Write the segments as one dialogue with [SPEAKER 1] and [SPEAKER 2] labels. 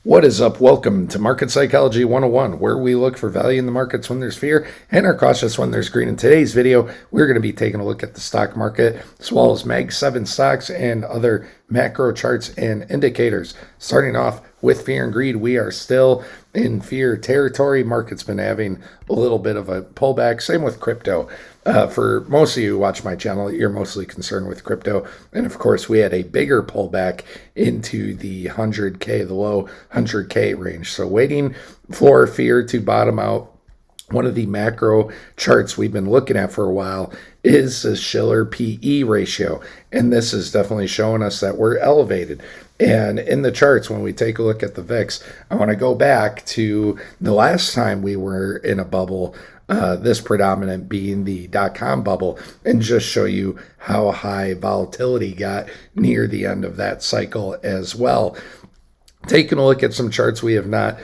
[SPEAKER 1] What is up? Welcome to Market Psychology 101, where we look for value in the markets when there's fear and are cautious when there's green. In today's video, we're going to be taking a look at the stock market, as well as Mag 7 stocks and other macro charts and indicators. Starting off with fear and greed, we are still in fear territory. Market's been having a little bit of a pullback. Same with crypto. For most of you who watch my channel, you're mostly concerned with crypto. And of course, we had a bigger pullback into the 100K, the low 100K range. So waiting for fear to bottom out. One of the macro charts we've been looking at for a while is the Shiller PE ratio. And this is definitely showing us that we're elevated. And in the charts, when we take a look at the VIX, I want to go back to the last time we were in a bubble, this predominant being the dot-com bubble, and just show you how high volatility got near the end of that cycle as well. Taking a look at some charts we have not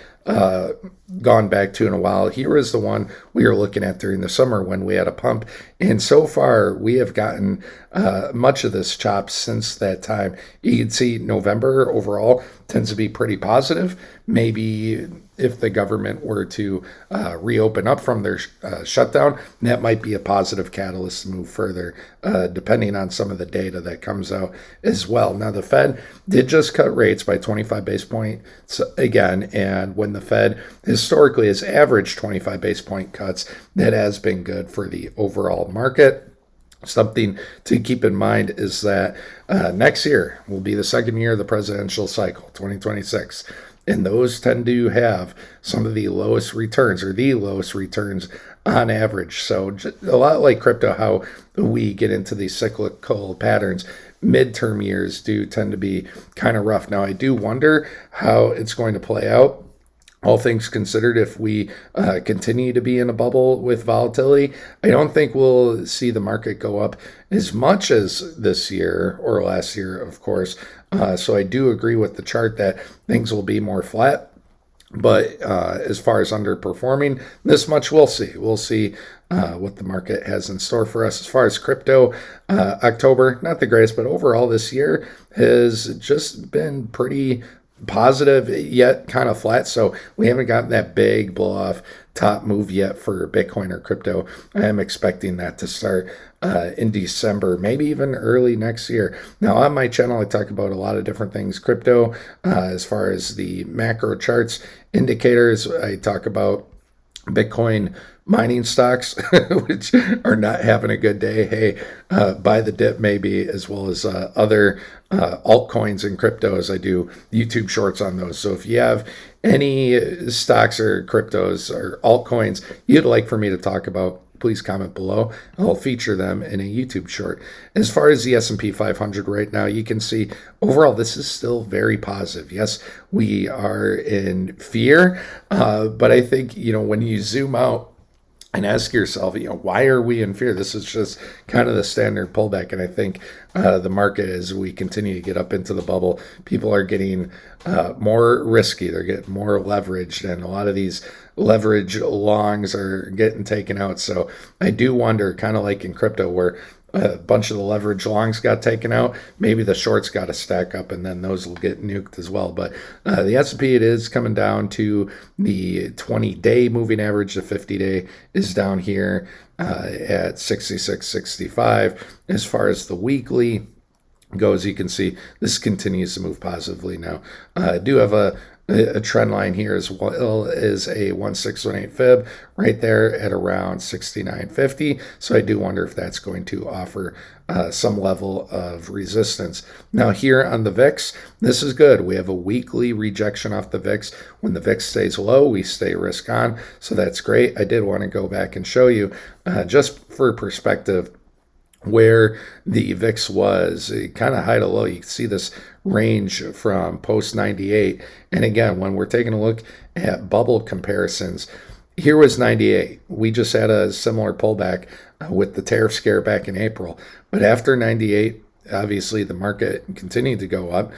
[SPEAKER 1] gone back to in a while. Here is the one we were looking at during the summer when we had a pump. And so far, we have gotten much of this chop since that time. You can see November overall tends to be pretty positive. Maybe if the government were to reopen up from their shutdown, that might be a positive catalyst to move further, depending on some of the data that comes out as well. Now, the Fed did just cut rates by 25 base points again, and when the Fed historically has averaged 25 base point cuts, that has been good for the overall market. Something to keep in mind is that next year will be the second year of the presidential cycle, 2026. And those tend to have some of the lowest returns, or the lowest returns on average. So a lot like crypto, how we get into these cyclical patterns, midterm years do tend to be kind of rough. Now, I do wonder how it's going to play out. All things considered, if we continue to be in a bubble with volatility, I don't think we'll see the market go up as much as this year or last year, of course. So I do agree with the chart that things will be more flat. But as far as underperforming, this much we'll see. We'll see what the market has in store for us. As far as crypto, October, not the greatest, but overall this year has just been pretty positive yet kind of flat. So we haven't gotten that big blow off top move yet for Bitcoin or crypto. I am expecting that to start in December, maybe even early next year. Now, on my channel, I talk about a lot of different things. Crypto, as far as the macro charts, indicators, I talk about Bitcoin mining stocks, which are not having a good day. Hey, buy the dip maybe, as well as other altcoins and cryptos. I do YouTube shorts on those. So if you have any stocks or cryptos or altcoins you'd like for me to talk about, please comment below. I'll feature them in a YouTube short. As far as the S&P 500 right now, you can see overall this is still very positive. Yes, we are in fear, but I think, when you zoom out and ask yourself, why are we in fear? This is just kind of the standard pullback. And I think the market, as we continue to get up into the bubble, people are getting more risky. They're getting more leveraged, and a lot of these leverage longs are getting taken out. So I do wonder, kind of like in crypto, where a bunch of the leverage longs got taken out, maybe the shorts got to stack up, and then those will get nuked as well. But the S&P, it is coming down to the 20-day moving average. The 50-day is down here at 66.65. As far as the weekly goes, you can see this continues to move positively now. I do have a trend line here, as well as a 1618 fib right there at around 69.50. So I do wonder if that's going to offer some level of resistance. Now, here on the VIX, this is good. We have a weekly rejection off the VIX. When the VIX stays low, we stay risk on. So that's great. I did want to go back and show you, just for perspective, where the VIX was kind of high to low. You can see this range from post 98. And again, when we're taking a look at bubble comparisons, here was 98. We just had a similar pullback with the tariff scare back in April. But after 98, obviously the market continued to go up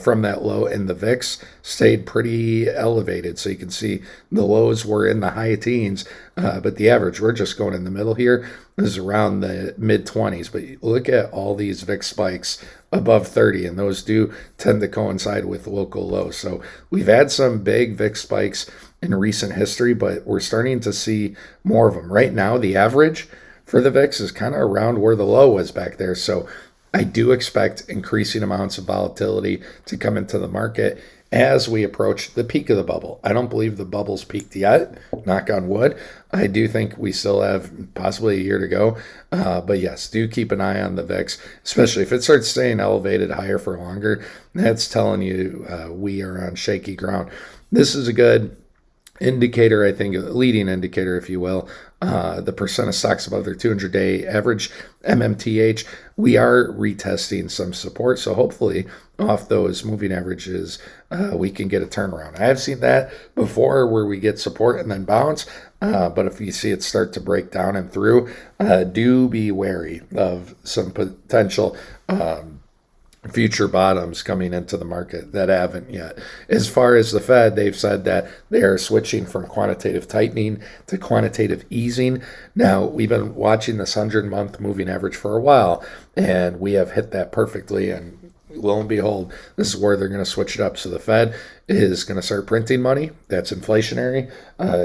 [SPEAKER 1] from that low, and the VIX stayed pretty elevated. So you can see the lows were in the high teens, but the average, we're just going in the middle here, is around the mid 20s. But look at all these VIX spikes above 30, and those do tend to coincide with local lows. So we've had some big VIX spikes in recent history, but we're starting to see more of them. Right now, the average for the VIX is kind of around where the low was back there. So I do expect increasing amounts of volatility to come into the market as we approach the peak of the bubble. I don't believe the bubble's peaked yet, knock on wood. I do think we still have possibly a year to go. But yes, do keep an eye on the VIX, especially if it starts staying elevated higher for longer. That's telling you we are on shaky ground. This is a good indicator, I think, a leading indicator, if you will, the percent of stocks above their 200-day average, MMTH. We are retesting some support, so hopefully off those moving averages, we can get a turnaround. I have seen that before where we get support and then bounce, but if you see it start to break down and through, do be wary of some potential future bottoms coming into the market that haven't yet. As far as the Fed, they've said that they are switching from quantitative tightening to quantitative easing. Now, we've been watching this 100-month moving average for a while, and we have hit that perfectly, and lo and behold, this is where they're going to switch it up. So the Fed is going to start printing money. That's inflationary.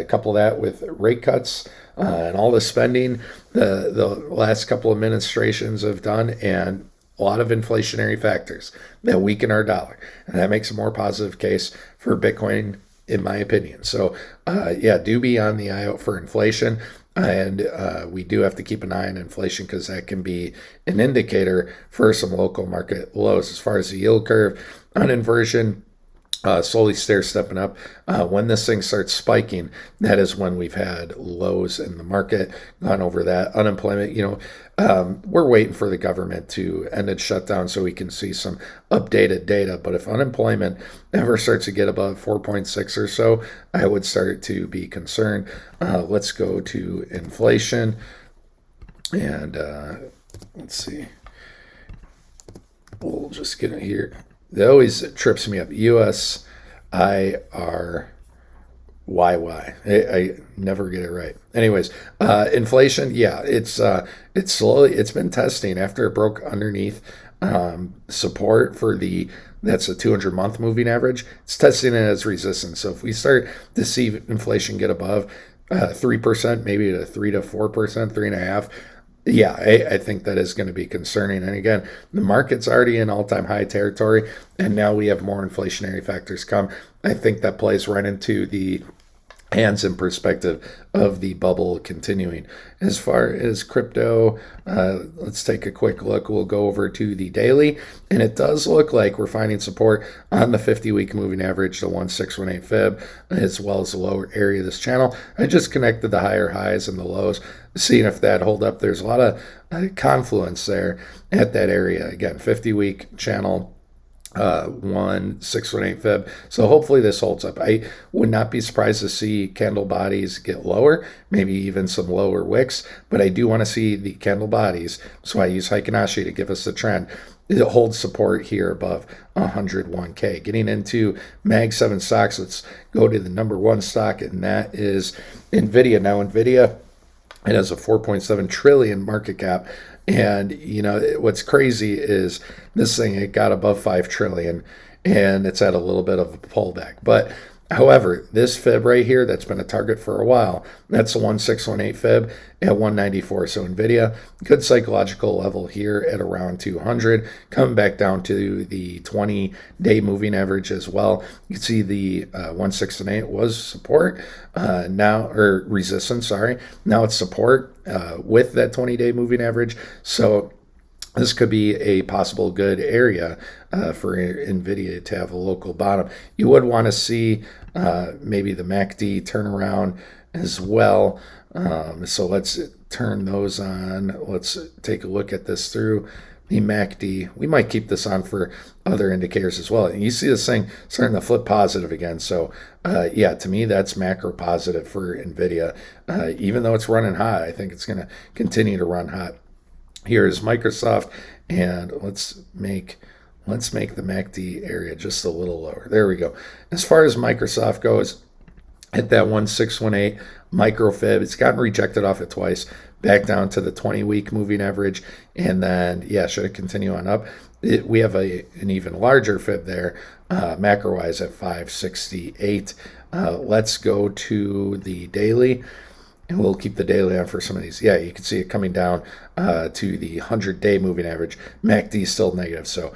[SPEAKER 1] Couple that with rate cuts and all the spending the last couple of administrations have done, and a lot of inflationary factors that weaken our dollar. And that makes a more positive case for Bitcoin, in my opinion. So, do be on the eye out for inflation. And we do have to keep an eye on inflation because that can be an indicator for some local market lows. As far as the yield curve on inversion, slowly stair-stepping up. When this thing starts spiking, that is when we've had lows in the market, gone over that. Unemployment, we're waiting for the government to end its shutdown so we can see some updated data. But if unemployment ever starts to get above 4.6 or so, I would start to be concerned. Let's go to inflation. And let's see. We'll just get it here. That always trips me up. USIRYY. I never get it right. Anyways, inflation, it's slowly, it's been testing after it broke underneath support for that's a 200-month moving average. It's testing it as resistance. So if we start to see inflation get above 3%, maybe to 3 to 4%, 3.5%, I think that is going to be concerning. And again, the market's already in all-time high territory, and now we have more inflationary factors come. I think that plays right into the hands and perspective of the bubble continuing. As far as crypto, let's take a quick look. We'll go over to the daily, and it does look like we're finding support on the 50-week moving average, the 1618 fib, as well as the lower area of this channel. I just connected the higher highs and the lows, seeing if that hold up. There's a lot of confluence there at that area. Again, 50-week channel, 1618 fib. So hopefully this holds up. I would not be surprised to see candle bodies get lower, maybe even some lower wicks, but I do want to see the candle bodies. So I use Heikinashi to give us the trend. It holds support here above 101K. Getting into Mag 7 stocks, let's go to the number one stock, and that is NVIDIA. Now, NVIDIA, it has a 4.7 trillion market cap. And, what's crazy is this thing, it got above 5 trillion and it's at a little bit of a pullback. But however, this fib right here, that's been a target for a while, that's the 1618 fib at 194. So NVIDIA, good psychological level here at around 200, coming back down to the 20-day moving average as well. You can see the 1618 was support or resistance, sorry. Now it's support with that 20-day moving average. So this could be a possible good area for NVIDIA to have a local bottom. You would want to see maybe the MACD turn around as well. So let's turn those on. Let's take a look at this through the MACD. We might keep this on for other indicators as well. And you see this thing starting to flip positive again. So to me, that's macro positive for NVIDIA. Even though it's running hot, I think it's going to continue to run hot. Here is Microsoft, And let's make the MACD area just a little lower. There we go. As far as Microsoft goes, hit that 1618 micro fib. It's gotten rejected off it twice, back down to the 20-week moving average, and then should it continue on up? We have an even larger fib there, macro-wise at 568. Let's go to the daily, and we'll keep the daily on for some of these. Yeah, you can see it coming down to the 100-day moving average. MACD is still negative, so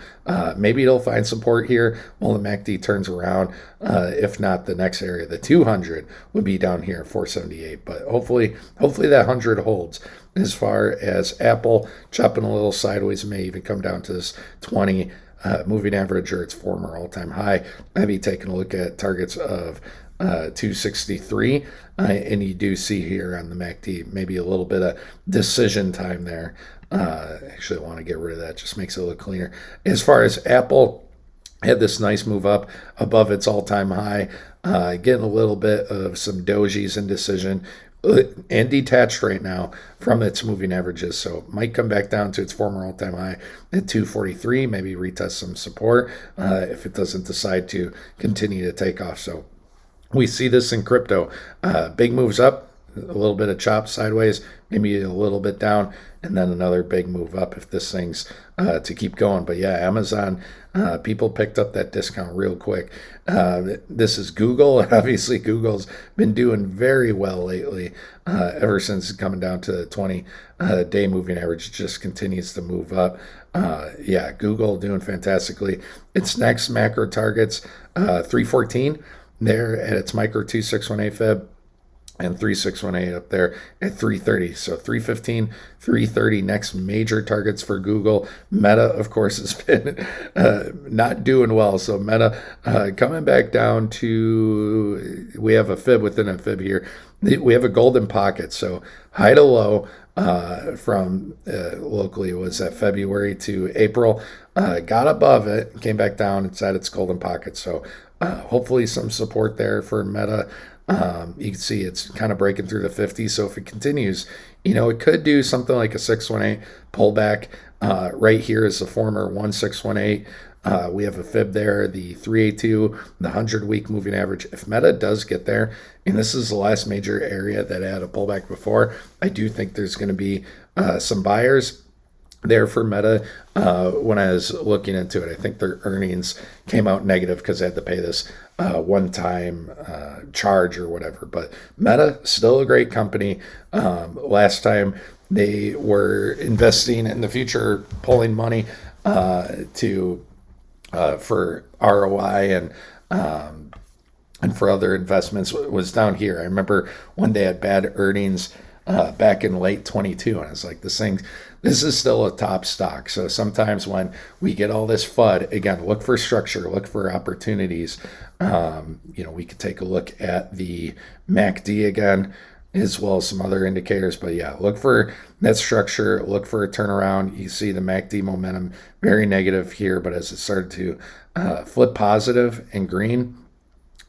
[SPEAKER 1] maybe it'll find support here while the MACD turns around. If not, the next area, the 200, would be down here, 478. But hopefully that 100 holds. As far as Apple, chopping a little sideways, may even come down to this 20 moving average or its former all-time high. I'd be taking a look at targets of 263, and you do see here on the MACD maybe a little bit of decision time there. Actually, I want to get rid of that, just makes it look cleaner. As far as Apple, had this nice move up above its all-time high, getting a little bit of some dojis indecision and detached right now from its moving averages, so might come back down to its former all-time high at 243, maybe retest some support if it doesn't decide to continue to take off. So we see this in crypto. Big moves up, a little bit of chop sideways, maybe a little bit down, and then another big move up if this thing's to keep going. But yeah, Amazon, people picked up that discount real quick. This is Google. Obviously, Google's been doing very well lately. Ever since coming down to the 20-day moving average, just continues to move up. Google doing fantastically. Its next macro targets, 314. There at its micro 2618 fib, and 3618 up there at 330. So 315, 330 next major targets for Google. Meta, of course, has been not doing well. So Meta coming back down to, we have a fib within a fib here. We have a golden pocket. So high to low from locally was at February to April. Got above it, came back down inside its golden pocket. So hopefully some support there for Meta. You can see it's kind of breaking through the 50. So if it continues, it could do something like a 618 pullback. Right here is the former 1618. We have a fib there, the 382, the 100-week moving average. If Meta does get there, and this is the last major area that had a pullback before, I do think there's going to be some buyers there for Meta. When I was looking into it, I think their earnings came out negative because they had to pay this one-time charge or whatever. But Meta, still a great company. Last time they were investing in the future, pulling money for ROI and for other investments was down here. I remember when they had bad earnings back in late 22, and I was like, this is still a top stock. So sometimes when we get all this FUD, again, look for structure, look for opportunities. We could take a look at the MACD again, as well as some other indicators. But yeah, look for that structure, look for a turnaround. You see the MACD momentum very negative here, but as it started to flip positive and green,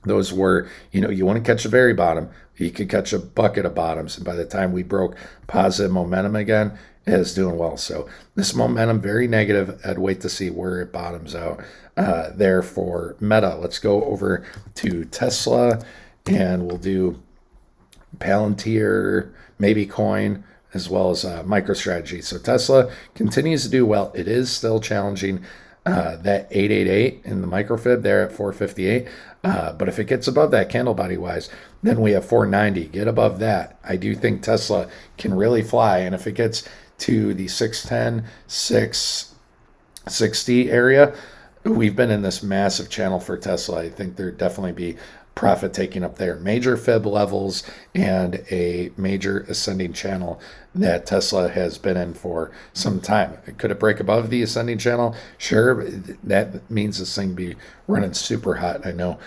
[SPEAKER 1] those were, you want to catch the very bottom. You could catch a bucket of bottoms. And by the time we broke positive momentum again, it is doing well. So this momentum, very negative. I'd wait to see where it bottoms out there for Meta. Let's go over to Tesla, and we'll do Palantir, maybe Coin, as well as MicroStrategy. So Tesla continues to do well. It is still challenging that 888 in the microfib there at 458. But if it gets above that candle body wise, then we have 490. Get above that. I do think Tesla can really fly. And if it gets to the 610, 660 area, we've been in this massive channel for Tesla. I think there'd definitely be profit taking up there. Major fib levels and a major ascending channel that Tesla has been in for some time. Could it break above the ascending channel? Sure. That means this thing be running super hot. I know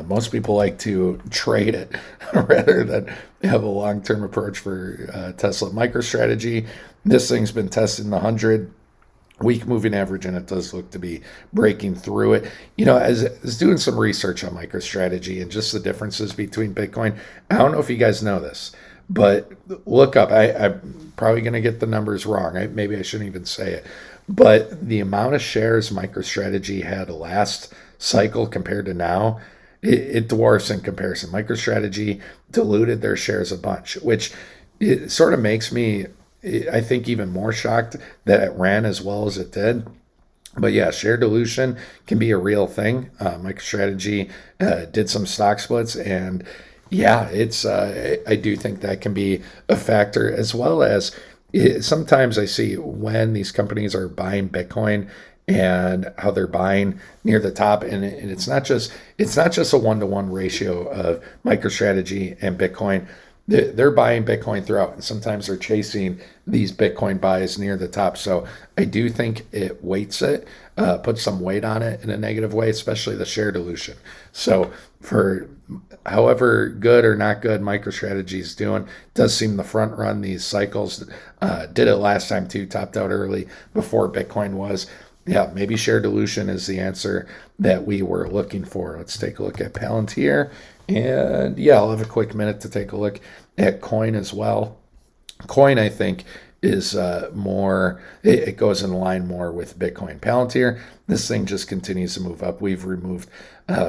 [SPEAKER 1] most people like to trade it rather than have a long-term approach for Tesla. MicroStrategy, this thing's been testing the 100-week moving average, and it does look to be breaking through it. As doing some research on MicroStrategy and just the differences between Bitcoin. I don't know if you guys know this, but look up. I'm probably going to get the numbers wrong. Maybe I shouldn't even say it. But the amount of shares MicroStrategy had last cycle compared to now, it dwarfs in comparison. MicroStrategy diluted their shares a bunch, which it sort of makes me, I think, even more shocked that it ran as well as it did. But yeah, share dilution can be a real thing. MicroStrategy did some stock splits, and yeah, it's I do think that can be a factor, as well as sometimes I see when these companies are buying Bitcoin and how they're buying near the top, and it's not just a 1-to-1 ratio of MicroStrategy and Bitcoin. They're buying Bitcoin throughout, and sometimes they're chasing these Bitcoin buys near the top. So I do think it weights it, puts some weight on it in a negative way, especially the share dilution. So for however good or not good MicroStrategy is doing, does seem to front run these cycles. Did it last time too, topped out early before Bitcoin was. Yeah, maybe share dilution is the answer that we were looking for. Let's take a look at Palantir. And yeah, I'll have a quick minute to take a look at Coin as well. Coin, I think, is it goes in line more with Bitcoin. Palantir, this thing just continues to move up. We've removed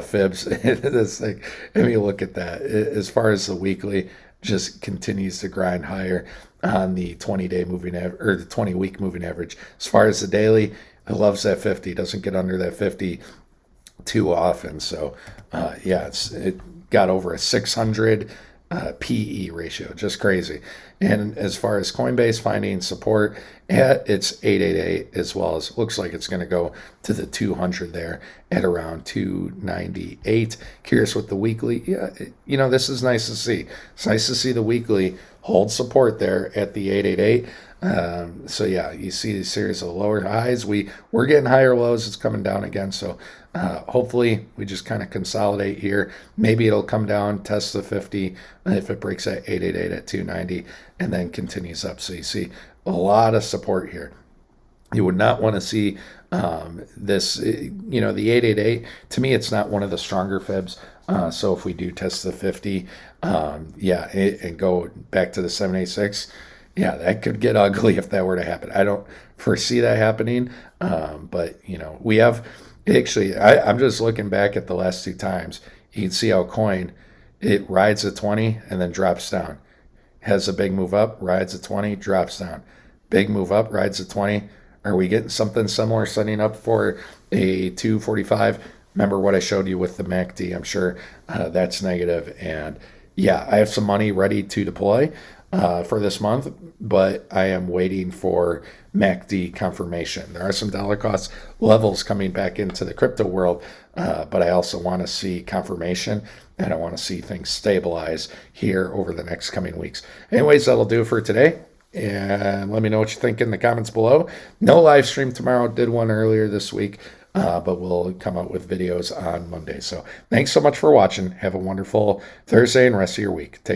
[SPEAKER 1] fibs. This thing, I mean, look at that. As far as the weekly, just continues to grind higher on the 20-day moving average, or the 20-week moving average. As far as the daily, it loves that 50. Doesn't get under that 50 too often. So yeah, it got over a 600 PE ratio, just crazy. And as far as Coinbase finding support at its 888, as well as looks like it's going to go to the 200 there at around 298. Curious what the weekly, yeah, this is nice to see. It's nice to see the weekly hold support there at the 888. So yeah, you see a series of lower highs. We're getting higher lows. It's coming down again. So hopefully we just kind of consolidate here. Maybe it'll come down, test the 50 if it breaks at 888 at 290, and then continues up. So you see a lot of support here. You would not want to see this, the 888. To me, it's not one of the stronger fibs. So if we do test the 50, and go back to the 786, yeah, that could get ugly if that were to happen. I don't foresee that happening, but we have actually. I'm just looking back at the last two times. You can see how Coin, it rides at 20 and then drops down. Has a big move up, rides at 20, drops down. Big move up, rides at 20. Are we getting something similar setting up for a 245? Remember what I showed you with the MACD? I'm sure that's negative. And yeah, I have some money ready to deploy for this month, but I am waiting for MACD confirmation. There are some dollar cost levels coming back into the crypto world, but I also want to see confirmation, and I want to see things stabilize here over the next coming weeks. Anyways, that'll do it for today. And let me know what you think in the comments below. No live stream tomorrow. Did one earlier this week, but we'll come out with videos on Monday. So thanks so much for watching. Have a wonderful Thursday and rest of your week. Take care.